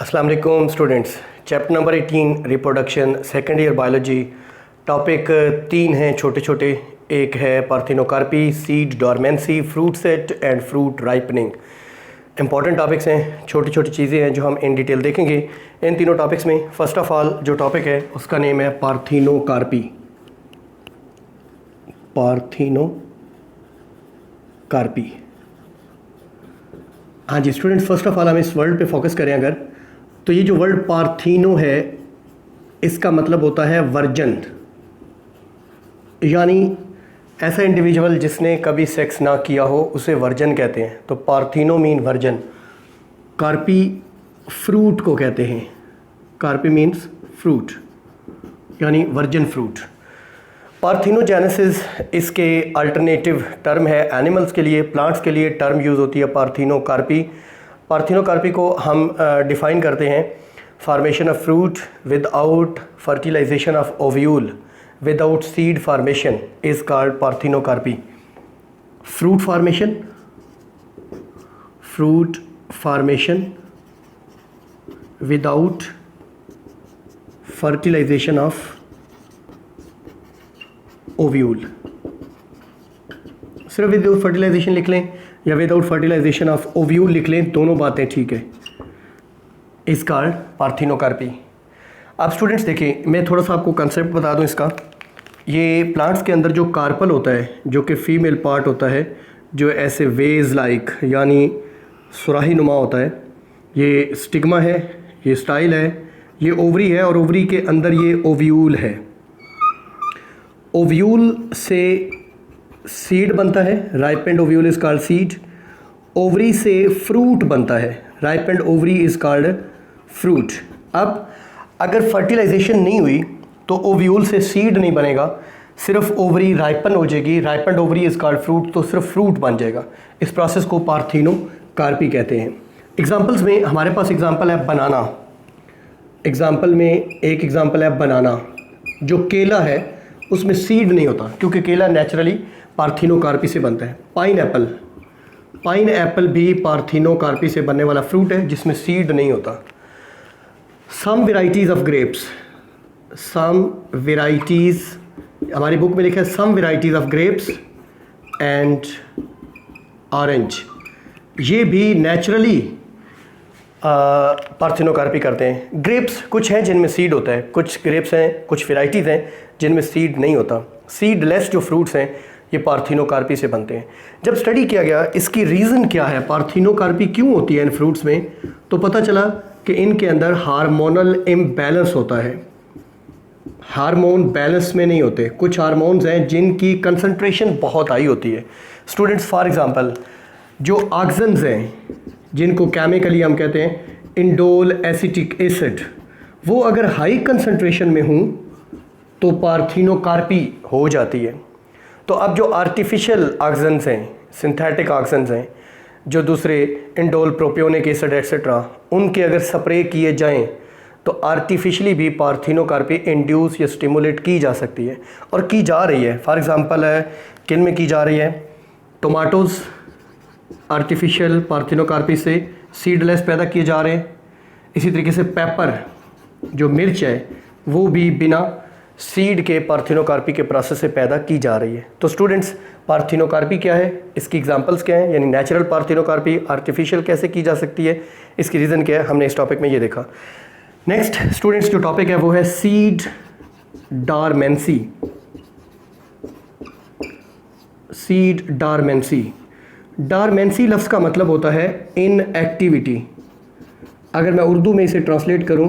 अस्सलाम वालेकुम students. Chapter number 18 reproduction, second year biology. Topic 3 हैं छोटे छोटे। एक है parthenocarpy, seed dormancy, fruit set and fruit ripening. Important topics हैं, छोटी छोटी चीज़ें हैं जो हम इन डिटेल देखेंगे इन तीनों टॉपिक्स में। फ़र्स्ट ऑफ़ ऑल जो टॉपिक है उसका नेम है पार्थिनोकार्पी। पार्थिनोकार्पी। हाँ जी स्टूडेंट्स, फर्स्ट ऑफ ऑल हम इस वर्ड पे फोकस करें अगर, तो ये जो वर्ड पार्थिनो है इसका मतलब होता है वर्जन, यानी ऐसा इंडिविजुअल जिसने कभी सेक्स ना किया हो उसे वर्जन कहते हैं। तो पार्थिनो मीन वर्जन। कार्पी फ्रूट को कहते हैं। कार्पी मीन्स फ्रूट, यानी वर्जन फ्रूट। पार्थिनोजेनेसिस इसके अल्टरनेटिव टर्म है। एनिमल्स के लिए, प्लांट्स के लिए टर्म यूज़ होती है पार्थिनोकार्पी। पार्थिनोकार्पी को हम डिफ़ाइन करते हैं formation of fruit without fertilisation of ovule without seed formation is called parthenocarpy. Fruit formation without fertilisation of ovule. सिर्फ विदाउट फर्टिलाइजेशन लिख लें या विदाउट फर्टिलाइजेशन ऑफ ओव्यूल लिख लें, दोनों बातें ठीक है। इस कॉल्ड पार्थिनोकार्पी। आप स्टूडेंट्स देखिए, मैं थोड़ा सा आपको कंसेप्ट बता दूं इसका। ये प्लांट्स के अंदर जो कार्पल होता है, जो कि फीमेल पार्ट होता है, जो ऐसे वेज लाइक यानी सुराही नुमा होता है, ये स्टिग्मा है, ये स्टाइल है, ये ओवरी है और ओवरी के अंदर ये ओव्यूल है। ओव्यूल से सीड बनता है, ripened ovule is called seed. Ovary से फ्रूट बनता है, ripened ovary is called fruit. अब अगर फर्टिलाइजेशन नहीं हुई तो ओव्यूल से सीड नहीं बनेगा, सिर्फ ओवरी राइपन हो जाएगी, ripened ovary is called fruit, तो सिर्फ फ्रूट बन जाएगा। इस प्रोसेस को पार्थिनोकार्पी कहते हैं। एग्जांपल्स में हमारे पास एग्जांपल है बनाना। एग्जांपल में एक एग्जांपल है बनाना। जो केला है उसमें सीड नहीं होता क्योंकि केला नेचुरली पार्थिनोकार्पी से बनता है। पाइन एप्पल भी पार्थिनोकार्पी से बनने वाला फ्रूट है जिसमें सीड नहीं होता। सम वेराइटीज़ ऑफ ग्रेप्स, हमारी बुक में लिखा है some varieties of grapes and orange, ये भी नेचुरली पार्थिनोकार्पी करते हैं। ग्रेप्स कुछ हैं जिनमें सीड होता है, कुछ ग्रेप्स हैं, कुछ वेराइटीज़ हैं जिनमें सीड नहीं होता। सीडलेस जो फ्रूट्स हैं ये पार्थिनोकार्पी से बनते हैं। जब स्टडी किया गया इसकी रीज़न क्या है, पार्थिनोकार्पी क्यों होती है इन फ्रूट्स में, तो पता चला कि इनके अंदर हार्मोनल इम्बैलेंस होता है। हार्मोन बैलेंस में नहीं होते। कुछ हार्मोन्स हैं जिनकी कंसंट्रेशन बहुत हाई होती है। स्टूडेंट्स फॉर एग्जांपल जो ऑक्सिन्स हैं जिनको केमिकली हम कहते हैं इंडोल एसिटिक एसिड, वो अगर हाई कंसंट्रेशन में हों तो पार्थिनोकार्पी हो जाती है। तो अब जो आर्टिफिशियल ऑक्सिन्स हैं, सिंथेटिक ऑक्सिन्स हैं, जो दूसरे इंडोल प्रोपियोनिक एसिड एक्सेट्रा, उनके अगर स्प्रे किए जाएं तो आर्टिफिशियली भी पार्थिनोकार्पी इंड्यूस या स्टिमुलेट की जा सकती है और की जा रही है। फॉर एग्जांपल है किन में की जा रही है, टोमेटोज़ आर्टिफिशियल पार्थिनोकार्पी से सीडलेस पैदा किए जा रहे हैं। इसी तरीके से पेपर जो मिर्च है वो भी बिना सीड के पार्थिनोकार्पी के प्रोसेस से पैदा की जा रही है। तो स्टूडेंट्स पार्थिनोकार्पी क्या है, इसकी एग्जांपल्स क्या हैं, यानी नेचुरल पार्थिनोकार्पी, आर्टिफिशियल कैसे की जा सकती है, इसकी रीज़न क्या है, हमने इस टॉपिक में ये देखा। नेक्स्ट स्टूडेंट्स जो टॉपिक है वो है seed dormancy. Seed dormancy. Dormancy लफ्ज़ का मतलब होता है इनएक्टिविटी। अगर मैं उर्दू में इसे ट्रांसलेट करूं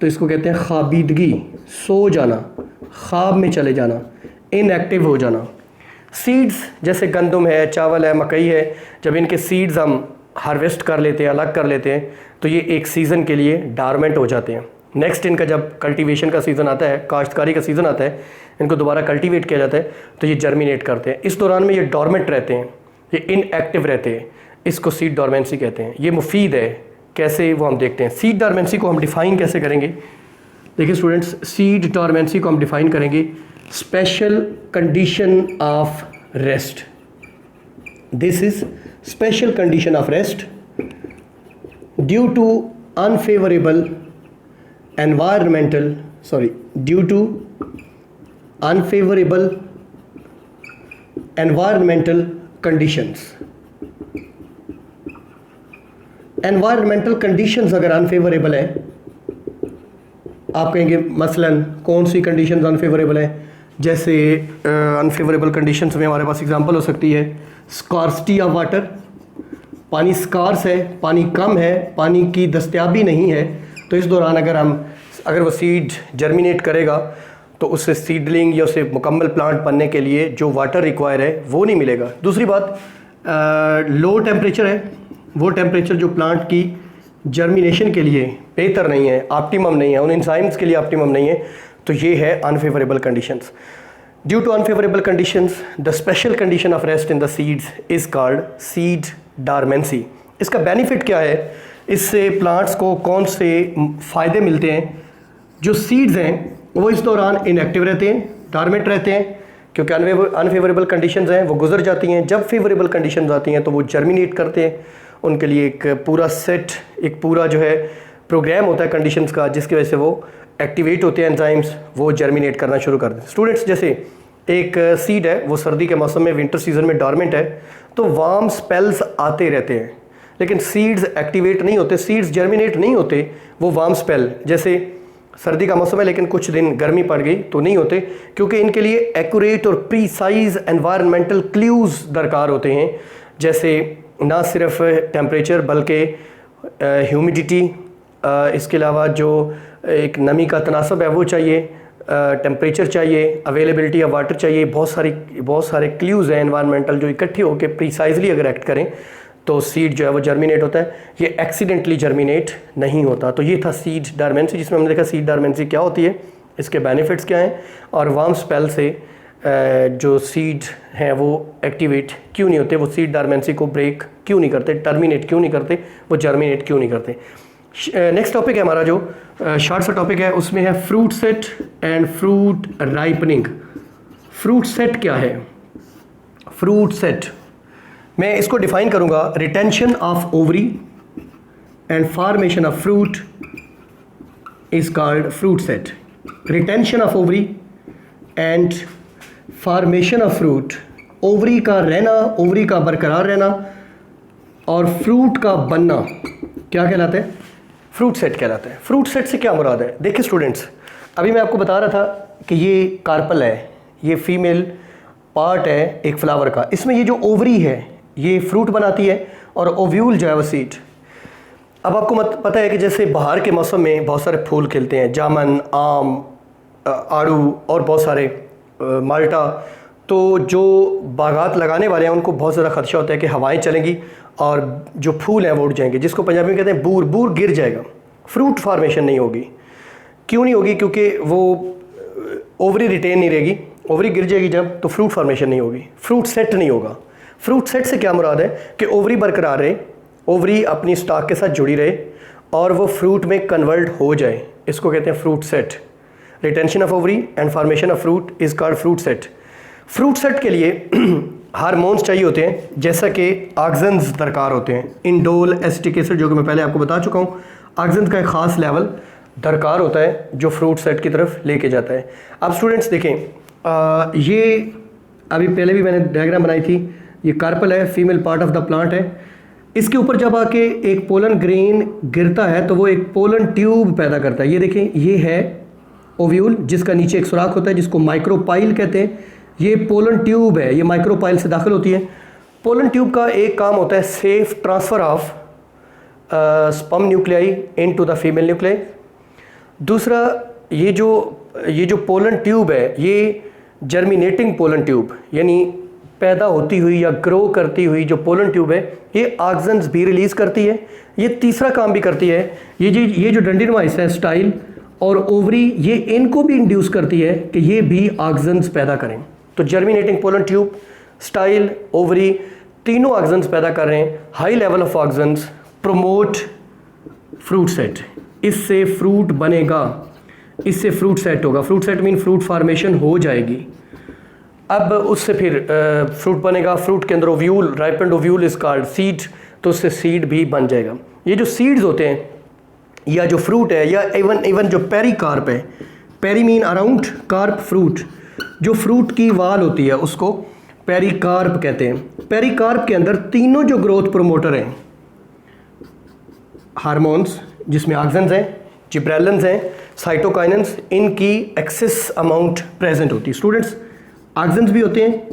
तो इसको कहते हैं ख्वाबीदगी, सो जाना, ख्वाब में चले जाना, इनएक्टिव हो जाना। सीड्स जैसे गंदम है, चावल है, मकई है, जब इनके सीड्स हम हार्वेस्ट कर लेते हैं, अलग कर लेते हैं, तो ये एक सीज़न के लिए डॉर्मेंट हो जाते हैं। नेक्स्ट इनका जब कल्टीवेशन का सीज़न आता है, काश्तकारी का सीज़न आता है, इनको दोबारा कल्टीवेट किया जाता है तो ये जर्मिनेट करते हैं। इस दौरान में ये डॉर्मेंट रहते हैं, ये इनएक्टिव रहते हैं, इसको सीड डॉर्मेंसी कहते हैं। ये मुफीद है, कैसे वो हम देखते हैं। सीड डॉर्मेंसी को हम डिफ़ाइन कैसे करेंगे, देखिए स्टूडेंट्स, सीड डॉर्मेंसी को हम डिफ़ाइन करेंगे special condition of rest. This is special condition of rest due to unfavorable environmental due to unfavorable environmental conditions. Environmental conditions अगर अनफेवरेबल है, आप कहेंगे मसलन कौन सी कंडीशंस अनफेवरेबल है? जैसे अनफेवरेबल कंडीशंस में हमारे पास एग्जांपल हो सकती है स्कार्सिटी ऑफ वाटर, पानी स्कार्स है, पानी कम है, पानी की दस्तयाबी नहीं है, तो इस दौरान अगर वो सीड जर्मिनेट करेगा तो उससे सीडलिंग या उससे मुकम्मल प्लांट बनने के लिए जो वाटर रिक्वायर है वो नहीं मिलेगा। दूसरी बात, लो टेम्परेचर है, वो टेम्परेचर जो प्लांट की जर्मिनेशन के लिए बेहतर नहीं है, ऑप्टिमम नहीं है, उन एंजाइम्स के लिए ऑप्टिमम नहीं है, तो ये है unfavourable conditions. Due to unfavourable conditions the special condition of rest in the seeds is called seed dormancy. इसका बेनिफिट क्या है? इससे प्लांट्स को कौन से फ़ायदे मिलते हैं? जो सीड्स हैं वो इस दौरान इनएक्टिव रहते हैं, डॉर्मेंट रहते हैं, क्योंकि अनफेवरेबल कंडीशंस हैं वो गुजर जाती हैं। जब फेवरेबल कंडीशंस आती हैं तो वो जर्मिनेट करते हैं। उनके लिए एक पूरा जो है प्रोग्राम होता है कंडीशंस का, जिसकी वजह से वो एक्टिवेट होते हैं एंजाइम्स, वो जर्मिनेट करना शुरू कर देते हैं। स्टूडेंट्स, जैसे एक सीड है वो सर्दी के मौसम में विंटर सीजन में डॉर्मेंट है, तो वार्म स्पेल्स आते रहते हैं, लेकिन सीड्स एक्टिवेट नहीं होते, सीड्स जर्मिनेट नहीं होते। वो वार्म स्पेल, जैसे सर्दी का मौसम है लेकिन कुछ दिन गर्मी पड़ गई तो नहीं होते, क्योंकि इनके लिए एक्यूरेट और प्रीसाइज एनवायरमेंटल क्लूज़ दरकार होते हैं। जैसे ना सिर्फ टेम्परेचर बल्कि ह्यूमिडिटी, इसके अलावा जो एक नमी का तनासब है वो चाहिए, टेम्परेचर चाहिए, अवेलेबिलिटी ऑफ वाटर चाहिए, बहुत सारे क्लूज़ हैं एनवायरमेंटल जो इकट्ठे होकर प्रीसाइजली अगर एक्ट करें तो सीड जो है वो जर्मिनेट होता है। ये एक्सीडेंटली जर्मिनेट नहीं होता। तो ये था सीड डॉर्मेंसी, जिसमें हमने देखा सीड डॉर्मेंसी क्या होती है, इसके बेनिफिट्स क्या हैं, और वार्म स्पेल से जो सीड हैं वो एक्टिवेट क्यों नहीं होते, वो सीड डॉर्मेंसी को ब्रेक क्यों नहीं करते, टर्मिनेट क्यों नहीं करते, वो जर्मिनेट क्यों नहीं करते। नेक्स्ट टॉपिक है हमारा जो शॉर्ट सा टॉपिक है, उसमें है fruit set and fruit ripening. Fruit set क्या है? फ्रूट सेट मैं इसको डिफाइन करूंगा, retention of ovary and formation of fruit is called fruit set. Retention of ovary and formation of fruit, ovary का रहना, ओवरी का बरकरार रहना और फ्रूट का बनना क्या कहलाता है? फ्रूट सेट कहलाता है। फ्रूट सेट से क्या मुराद है? देखिए स्टूडेंट्स, अभी मैं आपको बता रहा था कि ये कार्पल है, ये फीमेल पार्ट है एक फ्लावर का, इसमें ये जो ओवरी है ये फ्रूट बनाती है और ओव्यूल जो है वो सीड। अब आपको पता है कि जैसे बाहर के मौसम में बहुत सारे फूल खिलते हैं, जामन, आम, आड़ू और बहुत सारे माल्टा, तो जो बागात लगाने वाले हैं उनको बहुत ज़्यादा खदशा होता है कि हवाएं चलेंगी और जो फूल हैं वो उड़ जाएंगे, जिसको पंजाबी में कहते हैं बूर गिर जाएगा, फ्रूट फार्मेशन नहीं होगी। क्यों नहीं होगी? क्योंकि वो ओवरी रिटेन नहीं रहेगी, ओवरी गिर जाएगी जब, तो फ्रूट फार्मेशन नहीं होगी, फ्रूट सेट नहीं होगा। फ्रूट सेट से क्या मुराद है कि ओवरी बरकरार रहे, ओवरी अपनी स्टॉक के साथ जुड़ी रहे और वो फ्रूट में कन्वर्ट हो जाए, इसको कहते हैं fruit set. Retention of ovary and formation of fruit is called fruit set. Fruit set के लिए हार्मोन्स चाहिए होते हैं, जैसा कि ऑक्सिन्स दरकार होते हैं, इंडोल, एसिटिक एसिड, जो कि मैं पहले आपको बता चुका हूँ। ऑक्सिन्स का एक ख़ास लेवल दरकार होता है जो फ्रूट सेट की तरफ लेके जाता है। अब स्टूडेंट्स देखें, ये अभी पहले भी मैंने डायग्राम बनाई थी, ये कार्पल है, female part of the plant है। इसके ऊपर जब आके एक पोलन ग्रेन गिरता है तो वो एक पोलन ट्यूब पैदा करता है। ये देखें, ये है ओव्यूल जिसका नीचे एक सुराख होता है जिसको माइक्रोपाइल कहते हैं। ये पोलन ट्यूब है, ये माइक्रोपाइल से दाखिल होती है। पोलन ट्यूब का एक काम होता है safe transfer of sperm nuclei into the female nuclei. दूसरा, ये जो पोलन ट्यूब है ये जर्मिनेटिंग पोलन ट्यूब, यानी पैदा होती हुई या ग्रो करती हुई जो पोलन ट्यूब है ये ऑक्सिन्स भी रिलीज़ करती है। ये तीसरा काम भी करती है, ये जो डंडिनोमाइस है, स्टाइल और ओवरी, ये इनको भी इंड्यूस करती है कि ये भी ऑक्सिन्स पैदा करें। तो germinating pollen tube, style, ovary, तीनों ऑक्सिन्स पैदा कर रहे हैं। High level of auxins promote fruit set, इससे फ्रूट बनेगा, इससे फ्रूट सेट होगा। Fruit set mean fruit formation हो जाएगी। अब उससे फिर फ्रूट बनेगा, फ्रूट के अंदर ovule, ripened ovule is called seed, तो उससे सीड भी बन जाएगा। ये जो सीड्स होते हैं या जो फ्रूट है, या इवन जो पेरिकार्प है, peri mean around, carp fruit, जो फ्रूट की वाल होती है उसको पेरिकार्प कहते हैं। पेरिकार्प के अंदर तीनों जो ग्रोथ प्रोमोटर हैं, हार्मोन्स जिसमें ऑक्सिन्स हैं, जिब्रेलिन्स हैं, साइटोकाइनेंस, इनकी एक्सेस अमाउंट प्रेजेंट होती है। स्टूडेंट्स, ऑक्सिन्स भी होते हैं,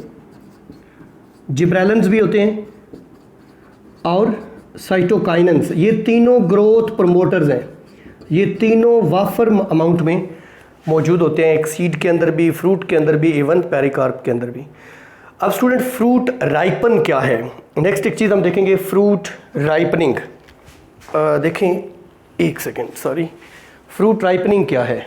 जिब्रेलिन्स भी होते हैं और साइटोकाइनेंस, ये तीनों ग्रोथ प्रमोटर्स हैं। ये तीनों वाफर अमाउंट में मौजूद होते हैं, एक सीड के अंदर भी, फ्रूट के अंदर भी, इवन पेरिकार्प के अंदर भी। अब स्टूडेंट, फ्रूट राइपन क्या है? नेक्स्ट एक चीज़ हम देखेंगे, फ्रूट राइपनिंग। देखें एक सेकेंड, सॉरी, फ्रूट राइपनिंग क्या है?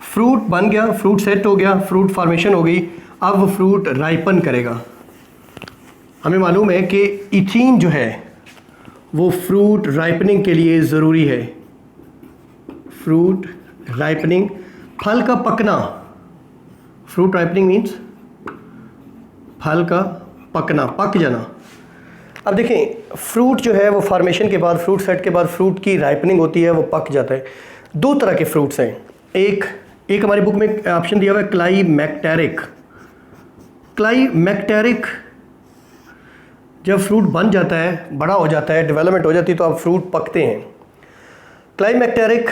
फ्रूट बन गया, फ्रूट सेट हो गया, फ्रूट फॉर्मेशन हो गई, अब फ्रूट राइपन करेगा। हमें मालूम है कि इथीन जो है वो फ्रूट राइपनिंग के लिए ज़रूरी है। फ्रूट राइपनिंग, फल का पकना, फ्रूट राइपनिंग मीन्स फल का पकना, पक जाना। अब देखें, फ्रूट जो है वो फॉर्मेशन के बाद, फ्रूट सेट के बाद फ्रूट की राइपनिंग होती है, वो पक जाता है। दो तरह के फ्रूट्स हैं, एक हमारी बुक में ऑप्शन दिया हुआ है क्लाइमेक्टेरिक। क्लाइमेक्टेरिक, जब फ्रूट बन जाता है, बड़ा हो जाता है, डेवलपमेंट हो जाती है, तो अब फ्रूट पकते हैं। Climacteric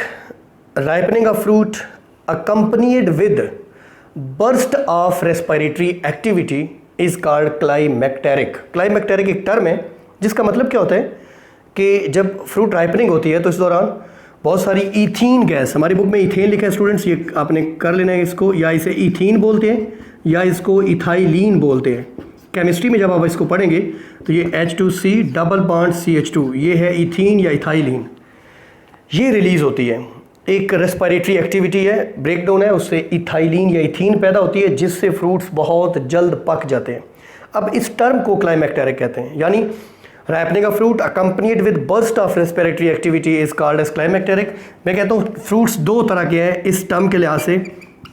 ripening of fruit accompanied with burst of respiratory activity is called climacteric. Climacteric एक टर्म है जिसका मतलब क्या होता है कि जब फ्रूट राइपनिंग होती है तो इस दौरान बहुत सारी इथीन गैस, हमारी बुक में इथेन लिखा है स्टूडेंट्स, ये आपने कर लेना है इसको, या इसे इथीन बोलते हैं या इसको इथाइलिन बोलते हैं। केमिस्ट्री में जब आप इसको पढ़ेंगे तो ये H2C डबल बॉन्ड CH2, ये है इथीन या इथाइलिन, ये रिलीज़ होती है। एक रेस्पिरेटरी एक्टिविटी है, ब्रेकडाउन है, उससे इथाइलिन या इथीन पैदा होती है जिससे फ्रूट्स बहुत जल्द पक जाते हैं। अब इस टर्म को क्लाइमेक्टेरिक कहते हैं, यानी ripening of fruit accompanied with burst of respiratory activity is called as climacteric. मैं कहता हूँ फ्रूट्स दो तरह के हैं इस टर्म के लिहाज से,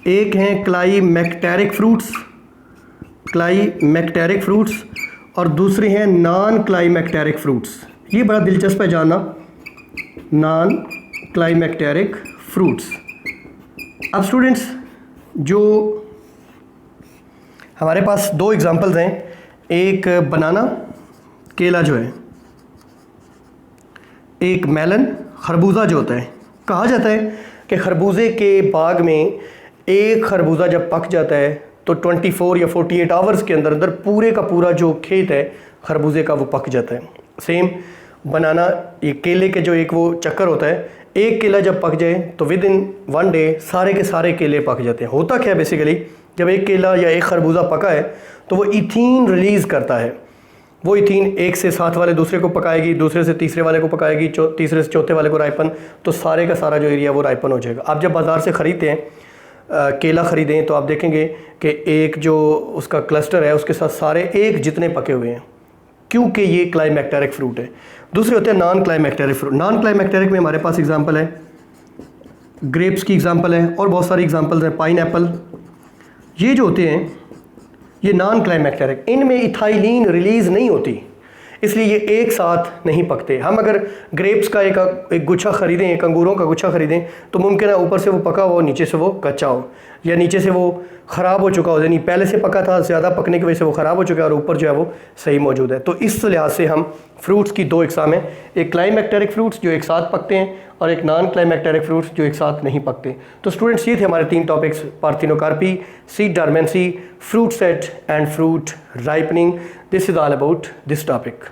एक हैं क्लाइमेक्टेरिक फ्रूट्स, क्लाइमेक्टेरिक फ्रूट्स, और दूसरे हैं नॉन क्लाइमेक्टेरिक फ्रूट्स। ये बड़ा दिलचस्प है जानना, नॉन क्लाइमेक्टेरिक फ्रूट्स। अब स्टूडेंट्स, जो हमारे पास दो एग्जांपल्स हैं, एक बनाना, केला जो है, एक मेलन, खरबूजा जो होता है। कहा जाता है कि खरबूजे के बाग में एक खरबूजा जब पक जाता है तो 24 या 48 आवर्स के अंदर अंदर पूरे का पूरा जो खेत है खरबूजे का वो पक जाता है। सेम बनाना, ये केले के जो एक वो चक्कर होता है, एक केला जब पक जाए तो विद इन 1 डे सारे के सारे केले पक जाते हैं। होता क्या है बेसिकली, जब एक केला या एक खरबूजा पका है तो वो इथीन रिलीज़ करता है। वो इथीन एक से साथ वाले दूसरे को पकाएगी, दूसरे से तीसरे वाले को पकाएगी, तीसरे से चौथे वाले को राइपन, तो सारे का सारा जो एरिया वो राइपन हो जाएगा। आप जब बाज़ार से ख़रीदते हैं केला ख़रीदें तो आप देखेंगे कि एक जो उसका क्लस्टर है उसके साथ सारे एक जितने पके हुए हैं, क्योंकि ये क्लाइमेक्टेरिक फ्रूट है। दूसरे होते हैं non climacteric fruit. Non climacteric में हमारे पास एग्जांपल है, ग्रेप्स की एग्जांपल है और बहुत सारी एग्जांपल्स हैं, पाइनएप्पल, ये जो होते हैं ये नॉन क्लाइमेक्टेरिक, इनमें इथाइलिन रिलीज़ नहीं होती, इसलिए ये एक साथ नहीं पकते। हम अगर ग्रेप्स का एक गुच्छा ख़रीदें, एक अंगूरों का गुच्छा ख़रीदें, तो मुमकिन है ऊपर से वो पका हो, नीचे से वो कच्चा हो, या नीचे से वो ख़राब हो चुका हो, यानी पहले से पका था, ज़्यादा पकने की वजह से वो ख़राब हो चुका है, और ऊपर जो है वो सही मौजूद है। तो इस लिहाज से हम फ्रूट्स की दो इकसाम हैं, एक क्लाइमेक्टेरिक फ्रूट्स जो एक साथ पकते हैं और एक नॉन क्लाइमेक्टेरिक फ्रूट्स जो एक साथ नहीं पकते। तो स्टूडेंट्स, ये थे हमारे 3 topics, parthenocarpy, seed dormancy, fruit set and fruit ripening. This is all about this topic.